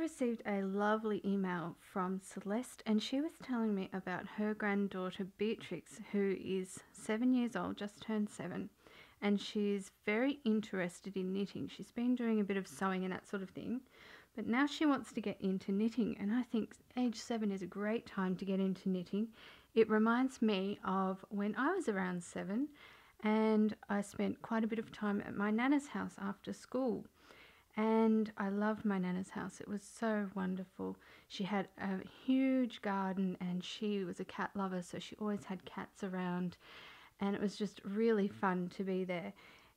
received a lovely email from Celeste, and she was telling me about her granddaughter Beatrix, who is 7 years old, just turned 7, and she's very interested in knitting. She's been doing a bit of sewing and that sort of thing, but now she wants to get into knitting, and I think age 7 is a great time to get into knitting. It reminds me of when I was around 7 and I spent quite a bit of time at my nana's house after school. And I loved my nana's house. It was so wonderful. She had a huge garden and she was a cat lover, so she always had cats around, and it was just really fun to be there.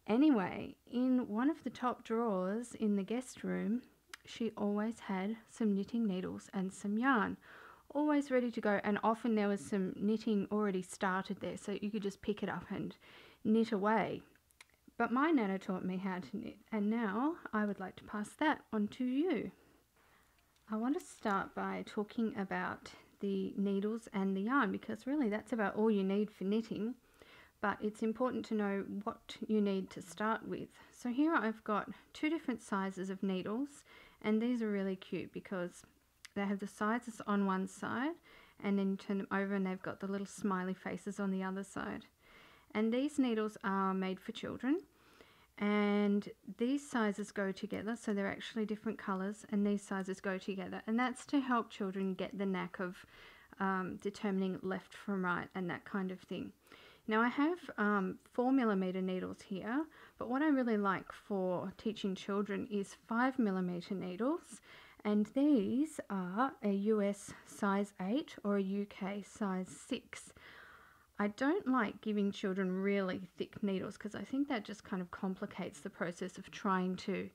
Anyway, in one of the top drawers in the guest room, she always had some knitting needles and some yarn, always ready to go, and often there was some knitting already started there, so you could just pick it up and knit away. But my nana taught me how to knit, and now I would like to pass that on to you. I want to start by talking about the needles and the yarn, because really that's about all you need for knitting, but it's important to know what you need to start with. So here I've got 2 different sizes of needles, and these are really cute because they have the sizes on one side, and then you turn them over and they've got the little smiley faces on the other side. And these needles are made for children, and these sizes go together, so they're actually different colours, and these sizes go together, and that's to help children get the knack of determining left from right and that kind of thing. Now I have 4mm needles here, but what I really like for teaching children is 5mm needles, and these are a US size 8 or a UK size 6. I don't like giving children really thick needles because I think that just kind of complicates the process of trying to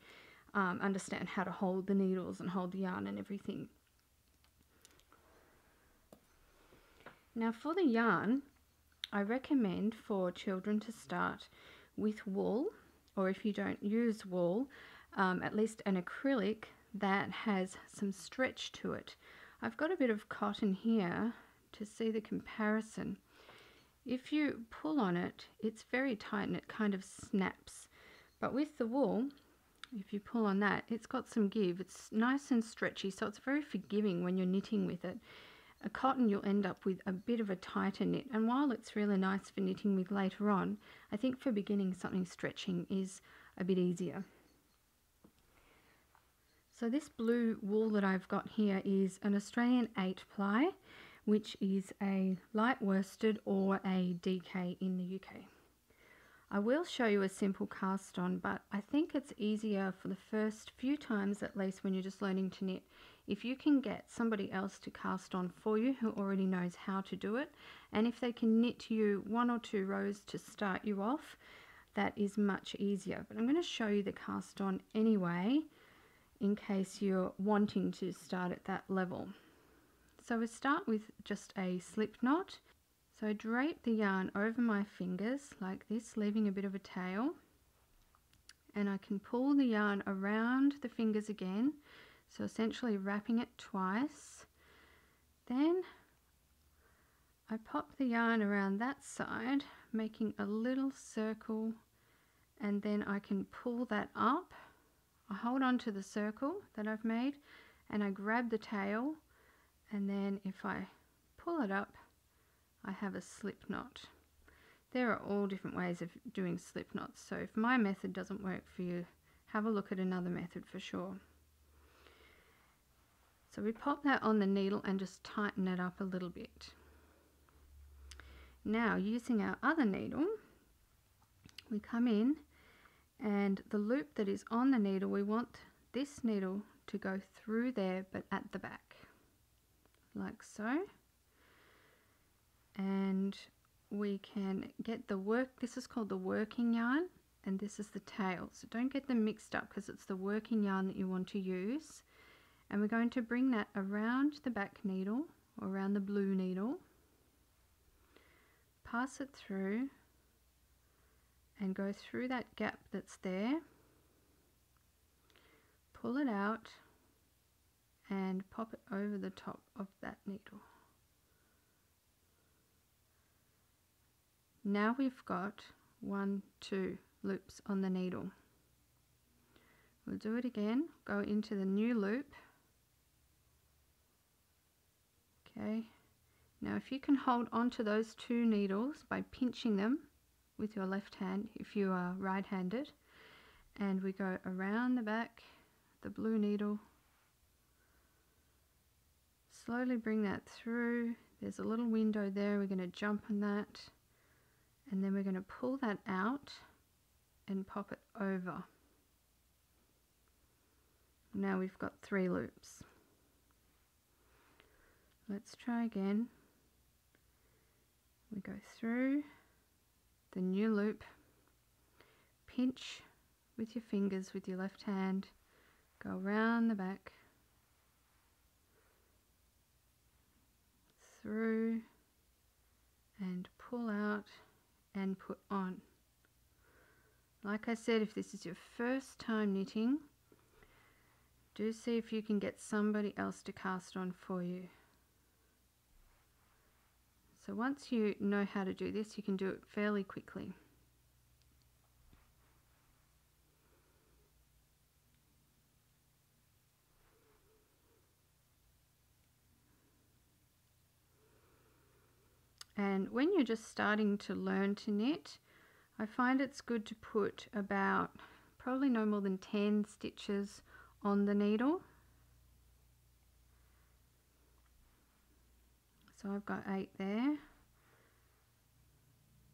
understand how to hold the needles and hold the yarn and everything. Now for the yarn, I recommend for children to start with wool, or if you don't use wool, at least an acrylic that has some stretch to it. I've got a bit of cotton here to see the comparison. If you pull on it, it's very tight and it kind of snaps. But with the wool, if you pull on that, it's got some give. It's nice and stretchy, so it's very forgiving when you're knitting with it. A cotton, you'll end up with a bit of a tighter knit, and while it's really nice for knitting with later on, I think for beginning something stretching is a bit easier. So this blue wool that I've got here is an Australian 8-ply, which is a light worsted or a DK in the UK. I will show you a simple cast on, but I think it's easier for the first few times, at least when you're just learning to knit, if you can get somebody else to cast on for you who already knows how to do it, and if they can knit you 1 or 2 rows to start you off, that is much easier. But I'm going to show you the cast on anyway, in case you're wanting to start at that level. So we start with just a slip knot. So I drape the yarn over my fingers like this, leaving a bit of a tail, and I can pull the yarn around the fingers again, so essentially wrapping it twice. Then I pop the yarn around that side, making a little circle, and then I can pull that up. I hold on to the circle that I've made and I grab the tail, and then if I pull it up, I have a slip knot. There are all different ways of doing slip knots, so if my method doesn't work for you, have a look at another method for sure. So we pop that on the needle and just tighten it up a little bit. Now using our other needle, we come in, and the loop that is on the needle, we want this needle to go through there but at the back, like so. And we can get the this is called the working yarn, and this is the tail. So don't get them mixed up because it's the working yarn that you want to use. And we're going to bring that around the back needle, or around the blue needle, pass it through and go through that gap that's there, pull it out and pop it over the top of that needle. Now we've got 1, 2 loops on the needle. We'll do it again, go into the new loop Okay, now if you can hold onto those 2 needles by pinching them with your left hand if you are right-handed, and we go around the back, the blue needle, slowly bring that through. There's a little window there, we're going to jump on that, and then we're going to pull that out and pop it over. Now we've got 3 loops. Let's try again. We go through the new loop, pinch with your fingers with your left hand, go around the back, through, and pull out and put on. Like I said, if this is your first time knitting, do see if you can get somebody else to cast on for you. So once you know how to do this, you can do it fairly quickly. And when you're just starting to learn to knit, I find it's good to put about probably no more than 10 stitches on the needle. So I've got 8 there,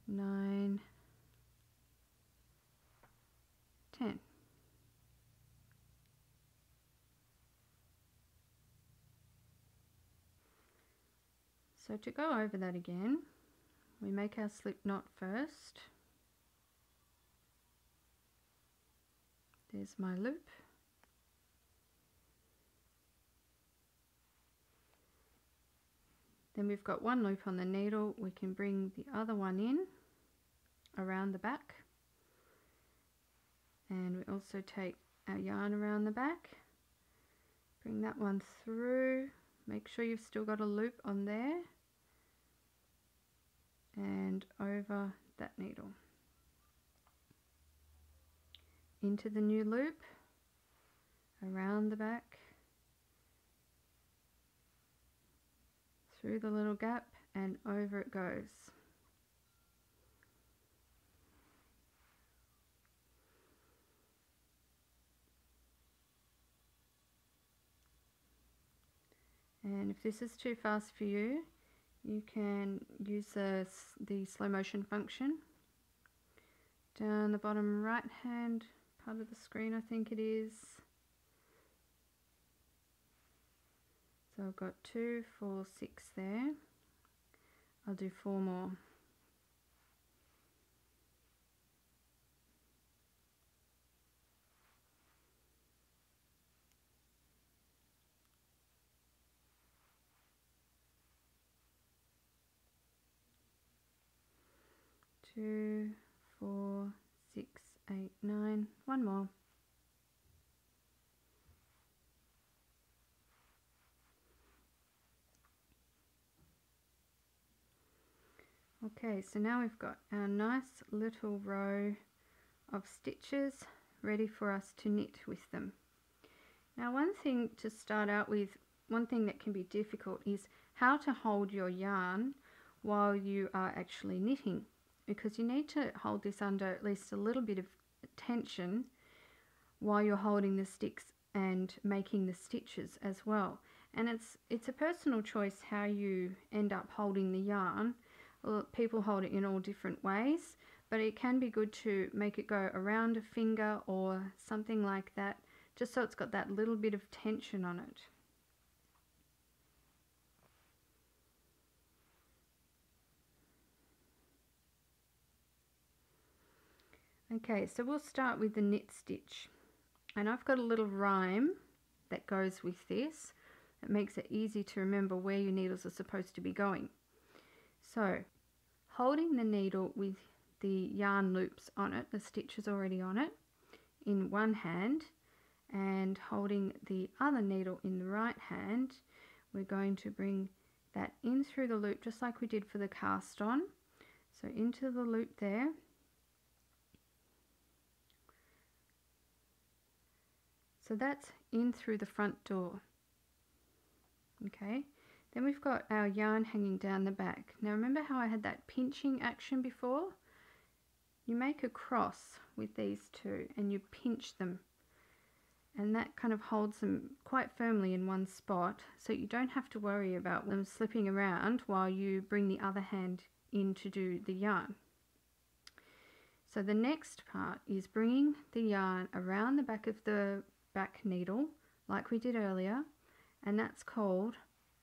9, 10. So to go over that again, we make our slip knot first. There's my loop. Then we've got 1 loop on the needle, we can bring the other one in around the back, and we also take our yarn around the back, bring that one through, make sure you've still got a loop on there, and over that needle, into the new loop, around the back, through the little gap, and over it goes. And if this is too fast for you, you can use the slow motion function. Down the bottom right hand part of the screen, I think it is. So I've got 2, 4, 6 there. I'll do 4 more. Two, 4, 6, 8, 9. 1 more. Okay, so now we've got our nice little row of stitches ready for us to knit with them. Now one thing to start out with, one thing that can be difficult is how to hold your yarn while you are actually knitting, because you need to hold this under at least a little bit of tension while you're holding the sticks and making the stitches as well. And it's a personal choice how you end up holding the yarn. Well, people hold it in all different ways, but it can be good to make it go around a finger or something like that, just so it's got that little bit of tension on it. Okay, so we'll start with the knit stitch, and I've got a little rhyme that goes with this. It makes it easy to remember where your needles are supposed to be going. So, holding the needle with the yarn loops on it, the stitches already on it, in one hand, and holding the other needle in the right hand, we're going to bring that in through the loop just like we did for the cast on. So into the loop there. So that's in through the front door. Okay, Then we've got our yarn hanging down the back. Now remember how I had that pinching action before? You make a cross with these two and you pinch them, and that kind of holds them quite firmly in one spot, so you don't have to worry about them slipping around while you bring the other hand in to do the yarn. So the next part is bringing the yarn around the back of the back needle like we did earlier, and that's called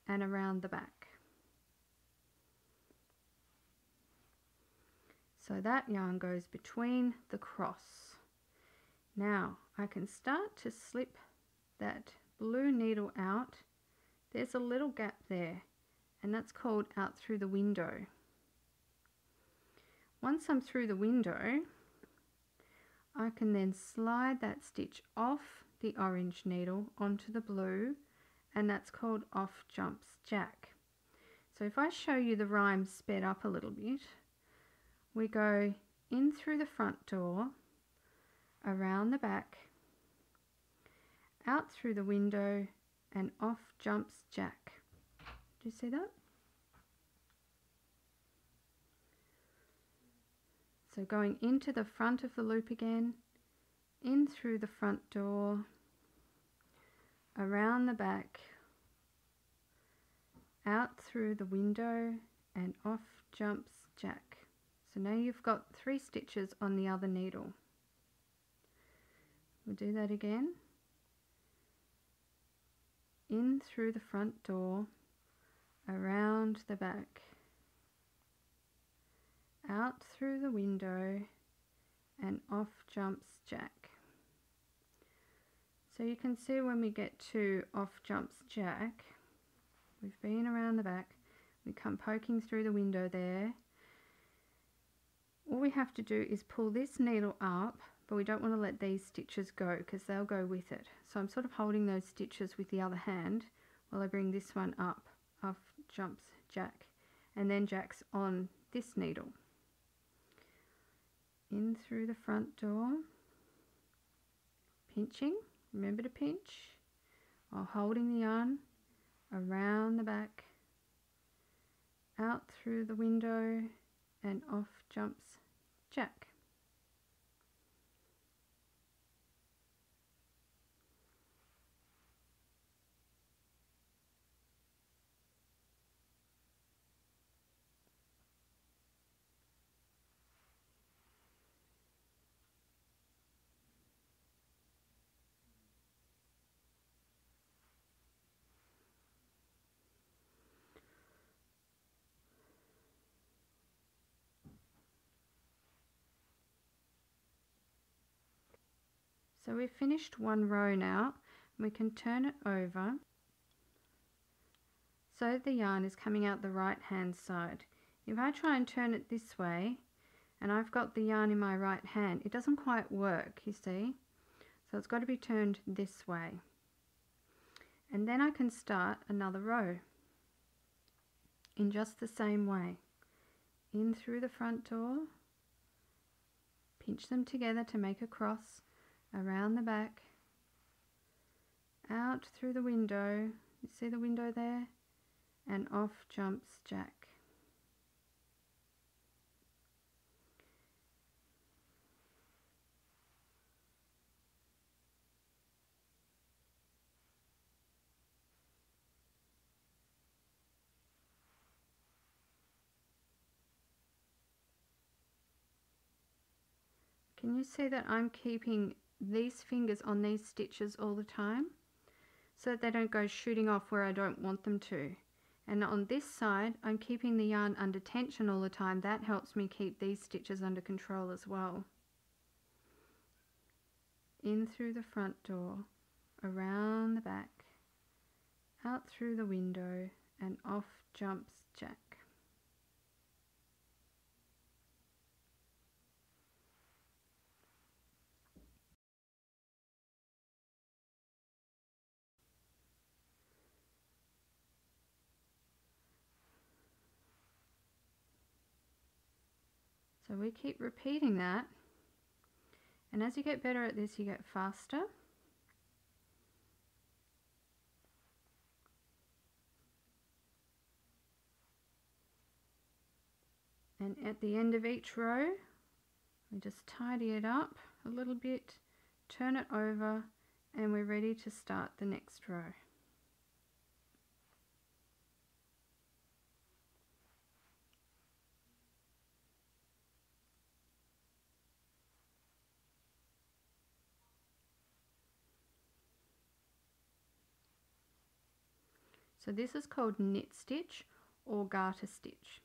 an around the back. So that yarn goes between the cross. Now I can start to slip that blue needle out. There's a little gap there, and that's called out through the window. Once I'm through the window, I can then slide that stitch off the orange needle onto the blue, and that's called off jumps jack. So if I show you the rhyme sped up a little bit, we go in through the front door, around the back, out through the window, and off jumps jack. Do you see that? So going into the front of the loop again, in through the front door, around the back, out through the window, and off jumps jack. So now you've got 3 stitches on the other needle. We'll do that again. In through the front door, around the back, out through the window, and off jumps jack. So you can see when we get to off jumps jack, we've been around the back, we come poking through the window there. All we have to do is pull this needle up, but we don't want to let these stitches go because they'll go with it. So I'm sort of holding those stitches with the other hand while I bring this one up, off jumps jack, and then jacks on this needle. In through the front door, pinching, remember to pinch, while holding the yarn, around the back, out through the window, and off jumps jack. So we've finished one row now, and we can turn it over so the yarn is coming out the right hand side. If I try and turn it this way and I've got the yarn in my right hand, it doesn't quite work, you see. So it's got to be turned this way. And then I can start another row in just the same way. In through the front door, pinch them together to make a cross, around the back, out through the window, you see the window there, and off jumps jack. Can you see that I'm keeping these fingers on these stitches all the time so that they don't go shooting off where I don't want them to? And on this side, I'm keeping the yarn under tension all the time. That helps me keep these stitches under control as well. In through the front door, around the back, out through the window, and off jumps jack. So we keep repeating that, and as you get better at this, you get faster. And at the end of each row, we just tidy it up a little bit, turn it over, and we're ready to start the next row. So this is called knit stitch or garter stitch.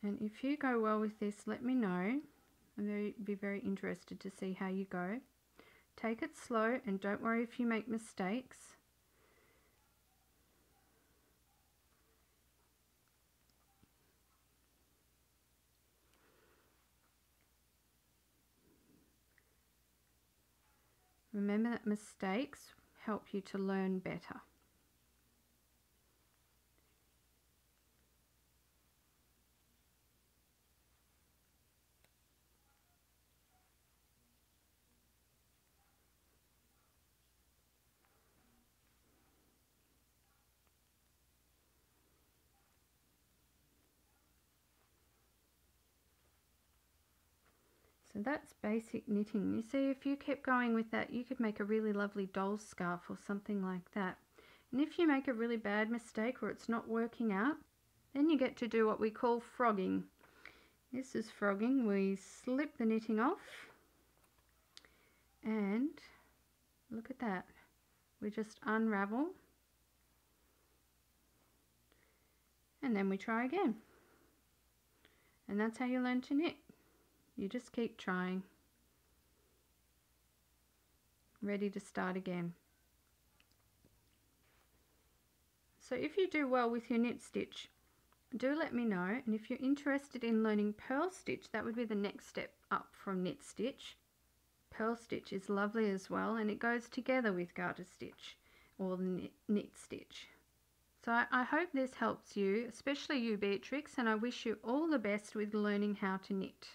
And if you go well with this, let me know. I'd be very interested to see how you go. Take it slow and don't worry if you make mistakes. Remember that mistakes help you to learn better. So that's basic knitting. You see, if you kept going with that, you could make a really lovely doll scarf or something like that. And if you make a really bad mistake or it's not working out, then you get to do what we call frogging. This is frogging. We slip the knitting off and look at that. We just unravel and then we try again. And that's how you learn to knit. You just keep trying. Ready to start again. So if you do well with your knit stitch, do let me know. And if you're interested in learning purl stitch, that would be the next step up from knit stitch. Purl stitch is lovely as well, and it goes together with garter stitch or knit stitch. So I hope this helps you, especially you, Beatrix, and I wish you all the best with learning how to knit.